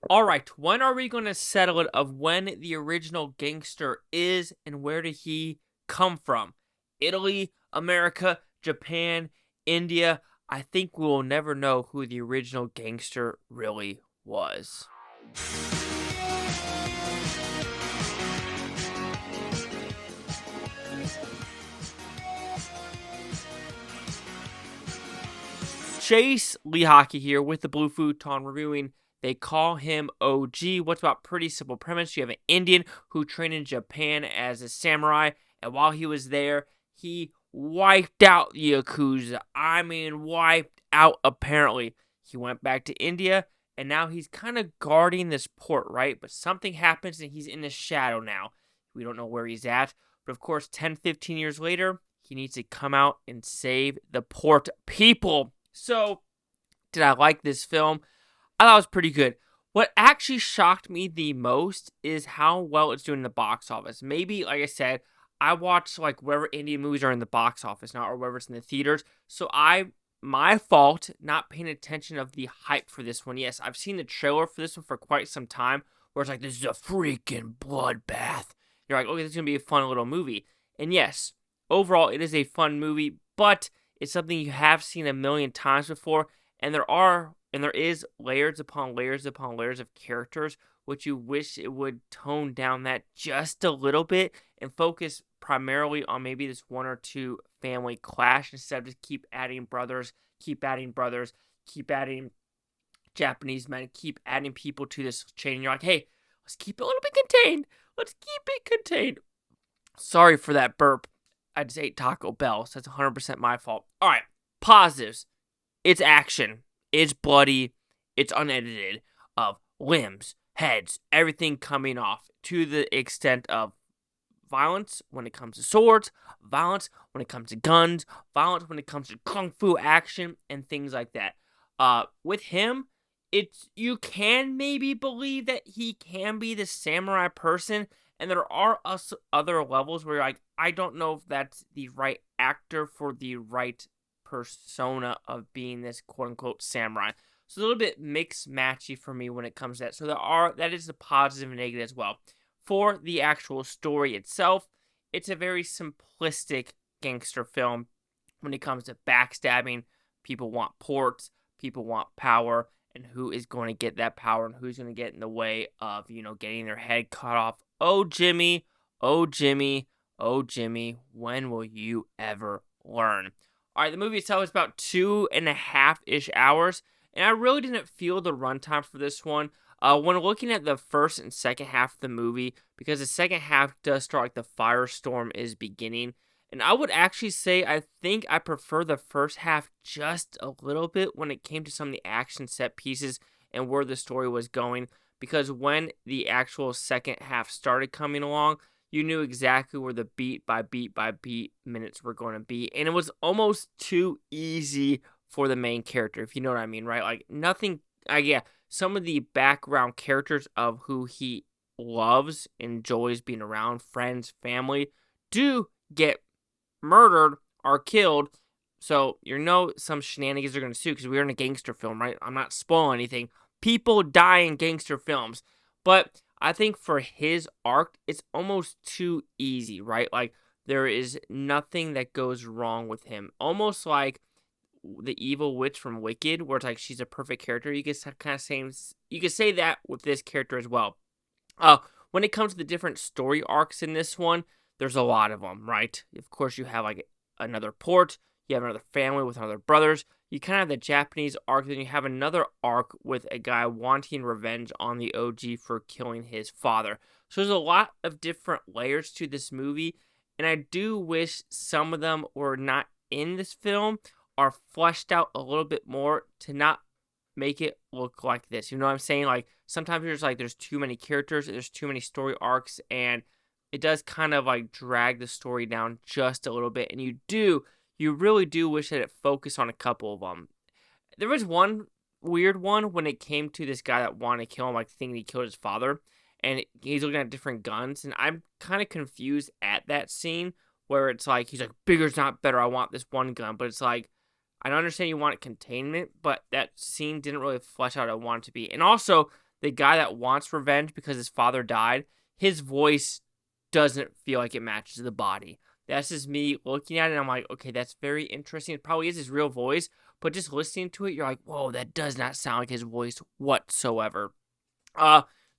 All right, when are we going to settle it of when the original gangster is and where did he come from? Italy, America, Japan, India? I think we will never know who the original gangster really was. Chase Lee Hockey here with the Blue Futon reviewing. They call him OG. What's about pretty simple premise? You have an Indian who trained in Japan as a samurai, and while he was there, he wiped out the Yakuza. I mean, wiped out apparently. He went back to India, and now he's kind of guarding this port, right? But something happens, and he's in the shadow now. We don't know where he's at, but of course, 10, 15 years later, he needs to come out and save the port people. So, did I like this film? I thought it was pretty good. What actually shocked me the most is how well it's doing in the box office. Maybe, like I said, I watch like wherever Indian movies are in the box office now or wherever it's in the theaters. So my fault not paying attention of the hype for this one. Yes, I've seen the trailer for this one for quite some time where it's like, this is a freaking bloodbath. You're like, okay, this is going to be a fun little movie. And yes, overall, it is a fun movie, but it's something you have seen a million times before, and there is layers upon layers upon layers of characters, which you wish it would tone down that just a little bit and focus primarily on maybe this one or two family clash instead of just keep adding brothers, keep adding brothers, keep adding Japanese men, keep adding people to this chain. And you're like, hey, let's keep it a little bit contained. Let's keep it contained. Sorry for that burp. I just ate Taco Bell, so that's 100% my fault. All right, positives. It's action. It's bloody. It's unedited. Of limbs, heads, everything coming off to the extent of violence when it comes to swords, violence when it comes to guns, violence when it comes to kung fu action, and things like that. With him, you can maybe believe that he can be the samurai person, and there are other levels where you're like, I don't know if that's the right actor for the right persona of being this quote-unquote samurai. So a little bit mixed matchy for me when it comes to that. So that is the positive and negative as well. For the actual story itself, it's a very simplistic gangster film when it comes to backstabbing. People want ports, people want power, and who is going to get that power and who's going to get in the way of, getting their head cut off. Oh, Jimmy, oh, Jimmy, oh, Jimmy, when will you ever learn? All right, the movie itself is about 2.5-ish hours, and I really didn't feel the runtime for this one. When looking at the first and second half of the movie, because the second half does start like the firestorm is beginning, and I would actually say I think I prefer the first half just a little bit when it came to some of the action set pieces and where the story was going, because when the actual second half started coming along, you knew exactly where the beat by beat by beat minutes were going to be, and it was almost too easy for the main character, if you know what I mean, right? Like, nothing, yeah, some of the background characters of who he loves, enjoys being around, friends, family, do get murdered or killed. So, some shenanigans are going to sue because we're in a gangster film, right? I'm not spoiling anything. People die in gangster films. But I think for his arc, it's almost too easy, right? Like, there is nothing that goes wrong with him. Almost like the evil witch from Wicked, where it's like she's a perfect character. You could say that with this character as well. When it comes to the different story arcs in this one, there's a lot of them, right? Of course, you have like another port, you have another family with other brothers. You kind of have the Japanese arc, then you have another arc with a guy wanting revenge on the OG for killing his father. So there's a lot of different layers to this movie, and I do wish some of them were not in this film or fleshed out a little bit more to not make it look like this. You know what I'm saying? Like, sometimes there's too many characters, there's too many story arcs, and it does kind of like drag the story down just a little bit, and you really do wish that it focused on a couple of them. There was one weird one when it came to this guy that wanted to kill him, like thinking he killed his father, and he's looking at different guns, and I'm kind of confused at that scene where it's like, he's like, bigger's not better, I want this one gun, but it's like, I don't understand you want containment, but that scene didn't really flesh out how I want it to be. And also, the guy that wants revenge because his father died, his voice doesn't feel like it matches the body. That's just me looking at it, and I'm like, okay, that's very interesting. It probably is his real voice, but just listening to it, you're like, whoa, that does not sound like his voice whatsoever.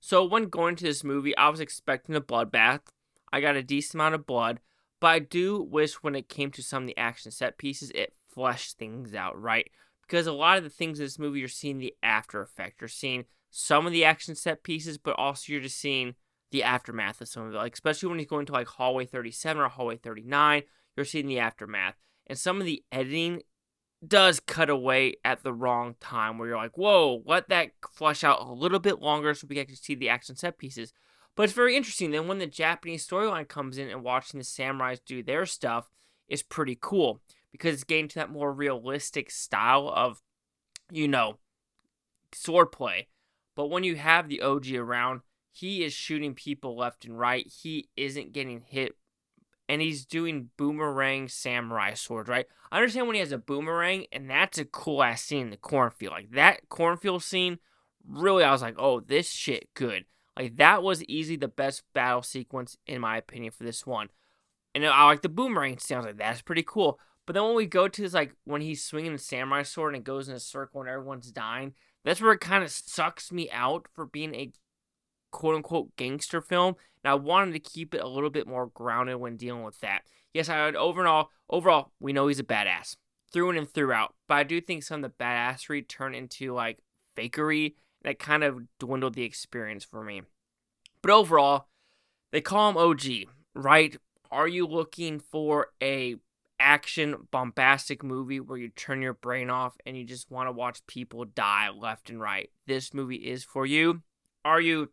So when going to this movie, I was expecting a bloodbath. I got a decent amount of blood, but I do wish when it came to some of the action set pieces, it fleshed things out, right? Because a lot of the things in this movie, you're seeing the after effect. You're seeing some of the action set pieces, but also you're just seeing the aftermath of some of it. Like, especially when he's going to like hallway 37 or hallway 39, you're seeing the aftermath. And some of the editing does cut away at the wrong time where you're like, whoa, let that flush out a little bit longer so we can actually see the action set pieces. But it's very interesting. Then when the Japanese storyline comes in and watching the samurais do their stuff is pretty cool because it's getting to that more realistic style of, swordplay. But when you have the OG around, he is shooting people left and right. He isn't getting hit. And he's doing boomerang samurai swords, right? I understand when he has a boomerang, and that's a cool-ass scene in the cornfield. Like, that cornfield scene, really, I was like, oh, this shit good. Like, that was easily the best battle sequence, in my opinion, for this one. And I like the boomerang scene. I was like, that's pretty cool. But then when we go to this, like, when he's swinging the samurai sword and it goes in a circle and everyone's dying, that's where it kind of sucks me out for being a quote-unquote gangster film, and I wanted to keep it a little bit more grounded when dealing with that. Yes, I would overall, we know he's a badass, through and throughout, but I do think some of the badassery turned into, like, fakery, that kind of dwindled the experience for me. But overall, they call him OG, right? Are you looking for a action, bombastic movie where you turn your brain off and you just want to watch people die left and right? This movie is for you. Are you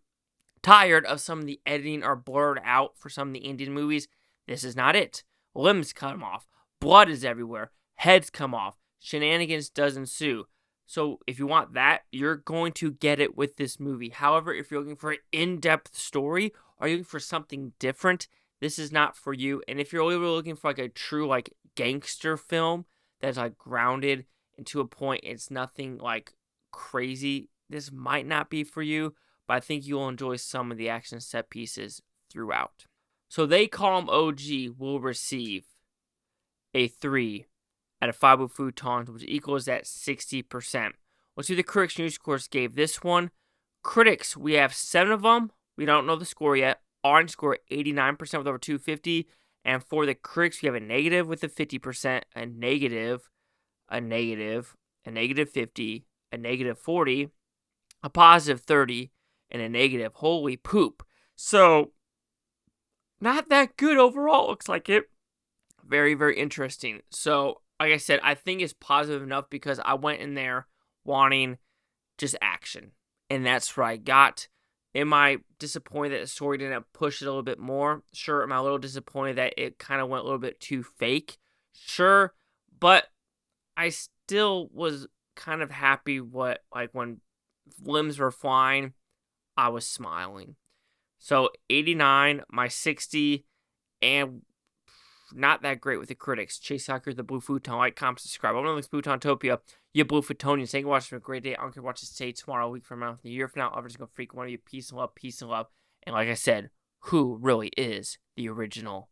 tired of some of the editing or blurred out for some of the Indian movies? This is not it. Limbs come off. Blood is everywhere. Heads come off. Shenanigans does ensue. So if you want that, you're going to get it with this movie. However, if you're looking for an in-depth story or you're looking for something different, this is not for you. And if you're really looking for like a true like gangster film that's like grounded and to a point, it's nothing like crazy, this might not be for you. But I think you'll enjoy some of the action set pieces throughout. So They Call Him OG will receive a 3 out of 5 Futons, which equals that 60%. Let's see what the Critics News Scores gave this one. Critics, we have 7 of them. We don't know the score yet. Orange score 89% with over 250. And for the critics, we have a negative with a 50%, a negative 50, a negative 40, a positive 30, and a negative. Holy poop. So, not that good overall, looks like it. Very, very interesting. So, like I said, I think it's positive enough because I went in there wanting just action. And that's what I got. Am I disappointed that the story didn't push it a little bit more? Sure. Am I a little disappointed that it kind of went a little bit too fake? Sure. But I still was kind of happy when limbs were flying, I was smiling. So 89, my 60, and not that great with the critics. Chase Hacker, the Blue Futon, like, comment, subscribe. I'm on this Futontopia. You Blue Futonians. Thank you for watching. Have a great day. I don't care what you say tomorrow, a week from now, a year from now. I'm just going to freak one of you. Peace and love, peace and love. And like I said, who really is the original